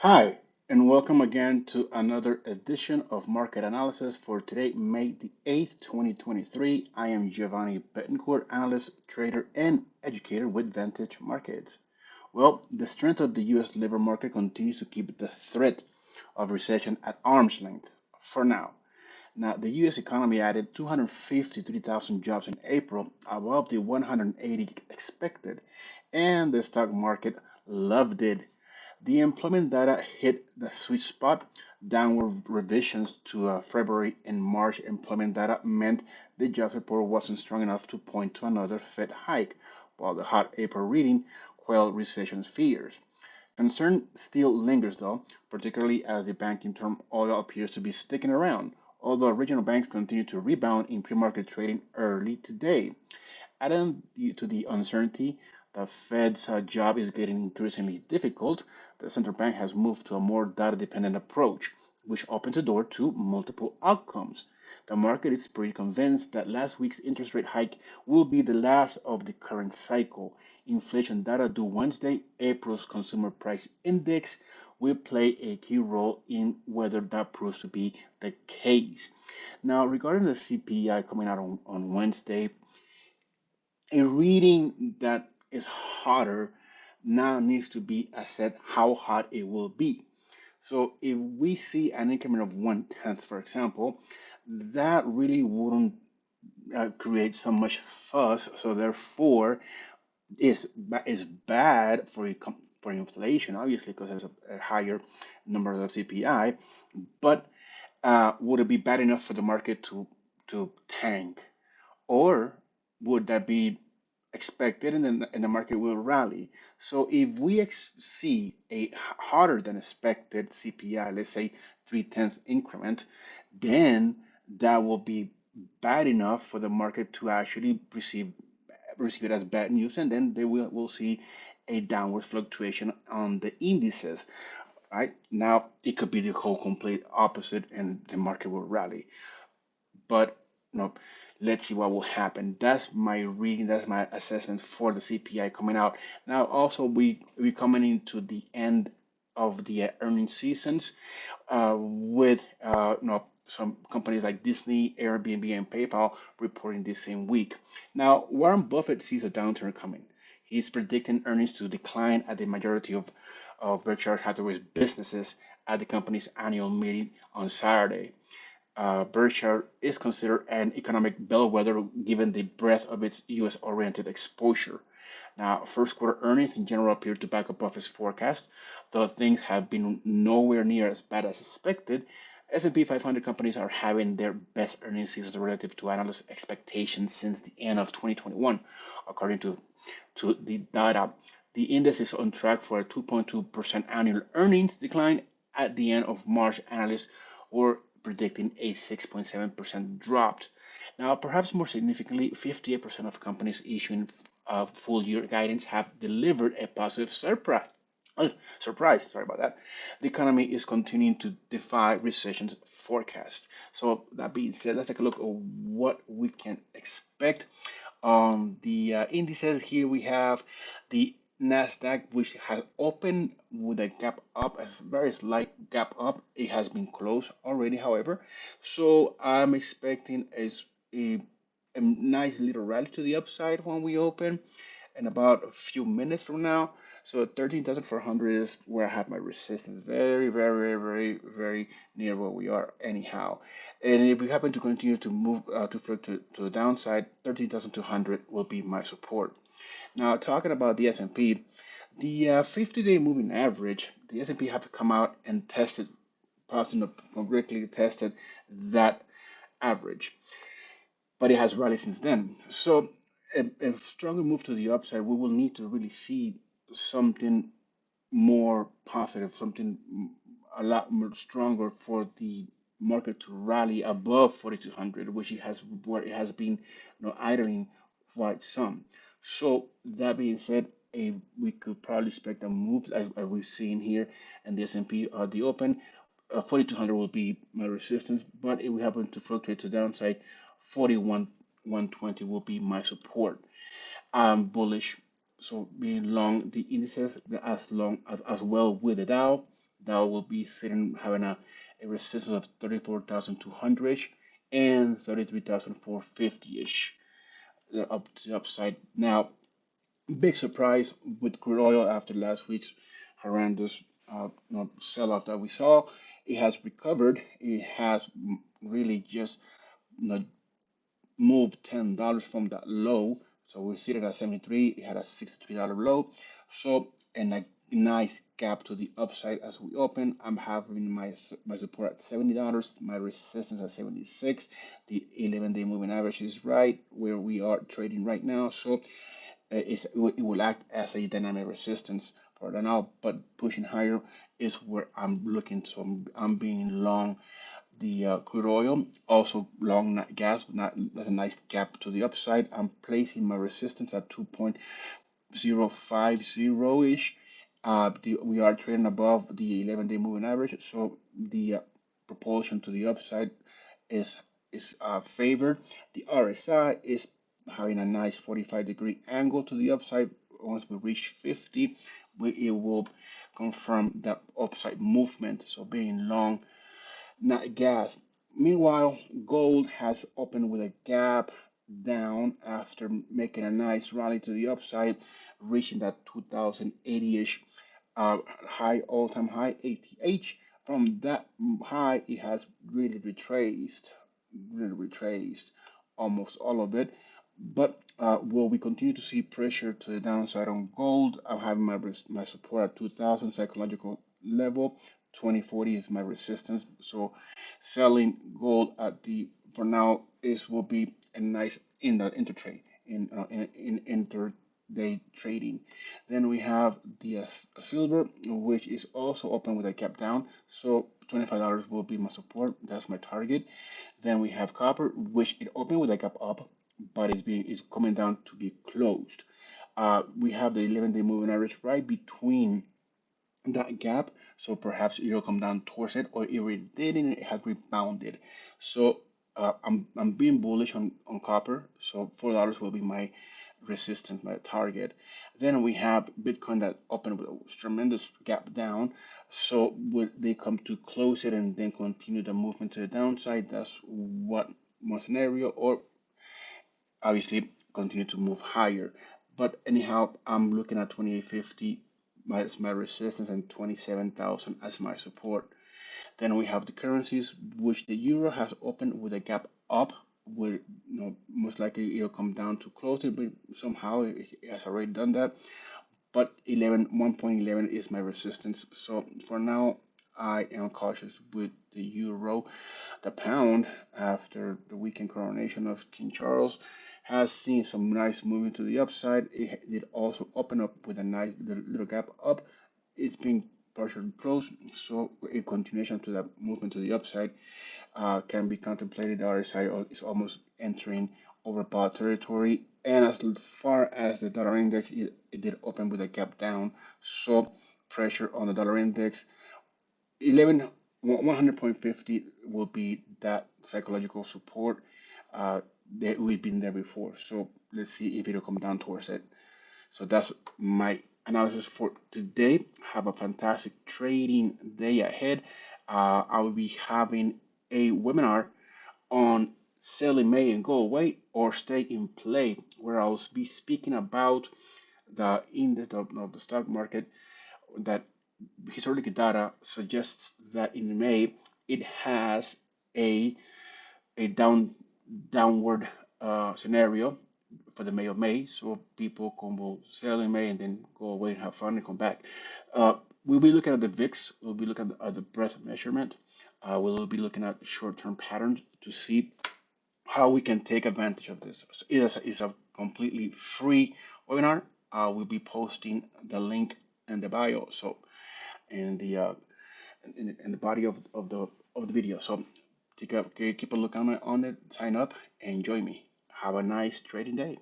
Hi, and welcome again to another edition of Market Analysis for today, May the 8th, 2023. I am Giovanni Betancourt, analyst, trader, and educator with Vantage Markets. Well, the strength of the U.S. labor market continues to keep the threat of recession at arm's length for now. Now, the U.S. economy added 253,000 jobs in April, above the 180 expected, and the stock market loved it. The employment data hit the sweet spot. Downward revisions to February and March employment data meant the jobs report wasn't strong enough to point to another Fed hike, while the hot April reading quelled recession fears. Concern still lingers, though, particularly as the banking term oil appears to be sticking around, although regional banks continue to rebound in pre-market trading early today. Adding to the uncertainty, the Fed's job is getting increasingly difficult. The central bank has moved to a more data dependent approach, which opens the door to multiple outcomes. The market is pretty convinced that last week's interest rate hike will be the last of the current cycle. Inflation data due Wednesday, April's consumer price index, will play a key role in whether that proves to be the case. Now, regarding the CPI coming out on Wednesday, a reading that is hotter now needs to be assessed how hot it will be. So if we see an increment of 1/10, for example, that really wouldn't create so much fuss. So therefore, is bad for inflation, obviously, because there's a higher number of CPI. But would it be bad enough for the market to tank, or would that be expected and the market will rally? So if we see a harder than expected CPI, let's say 3/10 increment, then that will be bad enough for the market to actually receive it as bad news, and then they will see a downward fluctuation on the indices. Right now, it could be the whole complete opposite, and the market will rally. But no, let's see what will happen. That's my reading. That's my assessment for the CPI coming out. Now, also we coming into the end of the earnings seasons with some companies like Disney, Airbnb, and PayPal reporting this same week. Now, Warren Buffett sees a downturn coming. He's predicting earnings to decline at the majority of Berkshire Hathaway's businesses at the company's annual meeting on Saturday. Berkshire is considered an economic bellwether given the breadth of its U.S. oriented exposure. Now, first quarter earnings in general appear to back up Buffett's forecast, though things have been nowhere near as bad as expected. S&P 500 companies are having their best earnings season relative to analyst expectations since the end of 2021, according to the data. The index is on track for a 2.2% annual earnings decline at the end of March. Analysts were predicting a 6.7% drop. Now, perhaps more significantly, 58% of companies issuing full year guidance have delivered a positive surprise. Surprise, sorry about that. The economy is continuing to defy recession's forecast. So, that being said, let's take a look at what we can expect. The indices here we have the Nasdaq, which has opened with a gap up, a very slight gap up. It has been closed already, however. So I'm expecting a, a nice little rally to the upside when we open in about a few minutes from now. So 13,400 is where I have my resistance. Very, very, very, very near where we are anyhow. And if we happen to continue to move to fluctuate to the downside, 13,200 will be my support. Now, talking about the S&P, the 50-day moving average, the S&P have to come out and tested, possibly correctly tested that average, but it has rallied since then. So, a stronger move to the upside, we will need to really see something more positive, something a lot more stronger for the market to rally above 4,200, which it has where it has been, idling quite some. So that being said, we could probably expect a move as we've seen here in the S&P the open. 4,200 will be my resistance, but if we happen to fluctuate to the downside, 41 120 will be my support. I'm bullish, so being long the indices as long as well with the Dow. that will be sitting having a resistance of 34,200 ish and 33,450 ish up to the upside. Now, big surprise with crude oil after last week's horrendous sell-off that we saw. It has recovered. It has really just you know, moved $10 from that low. So we see it at 73. It had a $63 low. So and a nice gap to the upside as we open. I'm having my support at $70, my resistance at 76. The 11-day moving average is right where we are trading right now. So it will act as a dynamic resistance for the now, but pushing higher is where I'm looking. So I'm being long the crude oil, also long gas. Not That's a nice gap to the upside. I'm placing my resistance at 2.050 ish. We are trading above the 11-day moving average, so the propulsion to the upside is favored. The RSI is having a nice 45-degree angle to the upside. Once we reach 50, it will confirm that upside movement. So being long, not gas. Meanwhile, gold has opened with a gap down after making a nice rally to the upside, reaching that 2080-ish high, all-time high, ATH. From that high, it has really retraced almost all of it. But will we continue to see pressure to the downside on gold? I'm having my support at 2000 psychological level. 2040 is my resistance. So selling gold at the for now is will be a nice in the intertrade in intraday trading. Then we have the silver, which is also open with a gap down. So $25 will be my support. That's my target. Then we have copper, which it opened with a gap up, but is coming down to be closed. We have the 11-day moving average right between that gap, so perhaps it'll come down towards it, or if it didn't, it has rebounded. So I'm being bullish on copper. So $4 will be my resistance, my target. Then we have Bitcoin that opened with a tremendous gap down. So will they come to close it and then continue the movement to the downside? That's one scenario, or obviously continue to move higher. But anyhow, I'm looking at 2850 as my resistance and 27,000 as my support. Then we have the currencies, which the euro has opened with a gap up, where most likely it'll come down to close it, but somehow it has already done that. But 1.11 is my resistance. So for now, I am cautious with the euro. The pound, after the weekend coronation of King Charles, has seen some nice movement to the upside. It did also open up with a nice little gap up. It's been partially closed, so a continuation to that movement to the upside can be contemplated. The RSI is almost entering overbought territory. And as far as the dollar index, it did open with a gap down. So pressure on the dollar index 100.50 will be that psychological support that we've been there before. So let's see if it'll come down towards it. So that's my analysis for today. Have a fantastic trading day ahead. I will be having a webinar on sell in May and go away or stay in play, where I'll be speaking about the index of the stock market that historical data suggests that in May it has a downward scenario for the May of May. So people will sell in May and then go away and have fun and come back. We'll be looking at the VIX. We'll be looking at the breadth measurement. We'll be looking at short-term patterns to see how we can take advantage of this. So it's a completely free webinar. We'll be posting the link in the bio. So in the in the body of the video. So keep a look on it, sign up, and join me. Have a nice trading day.